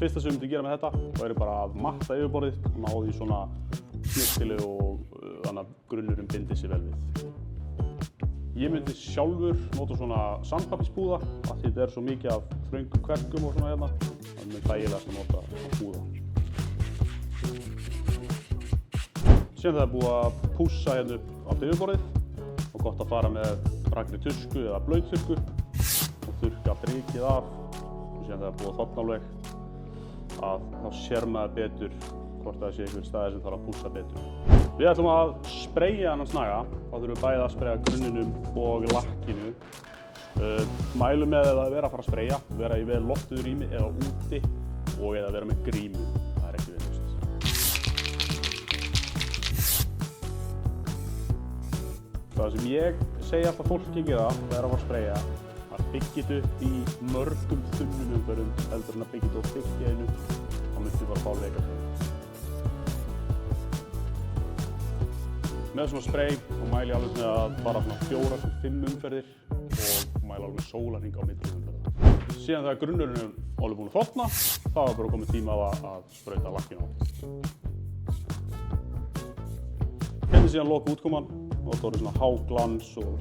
Fyrsta sem ég myndi gera með þetta væri bara að matta yfirborðið og ná því svona snyrtileg og þannig að grunnurinn bindir sig vel við. Ég myndi sjálfur nota svona sandpappispúða af því þetta svo mikið af þröngum kverkum og svona hérna. Það er mjög þægilegast að nota púða. Síðan það er búið að pússa hérna upp allt yfirborðið og gott að fara með rakri tusku eða blautþurrku og þurrka brikið af. Og síðan það er búið að þorna alveg að þá sér maður betur hvort það sé einhver staðir sem þarf að pússa betur. Við ætlum að spreyja þennan snaga. Þá þurfum við bæði að spreyja grunninum og lakkinu. Mælum með að vera að fara að spreyja, vera í vel loftuðu rými eða úti og eða vera með grímu. Það er ekki viðlaust. Það sem ég segi alltaf fólki gera þegar það er að fara að spreyja að byggja þetta upp í mörgum þunnum umferðum heldur en að byggja þetta of þykkt í einu. Þá myndi bara fá leika. Með svona spray þá mæli ég alveg með að fara svona 4-5 umferðir og mæli alveg sólarhring á milli umferða. Síðan þegar grunnurinn er alveg búinn að þorna, þá er bara komið tíma á að sprauta lakkinu á. Hérna síðan loka útkoman og það er svona háglans og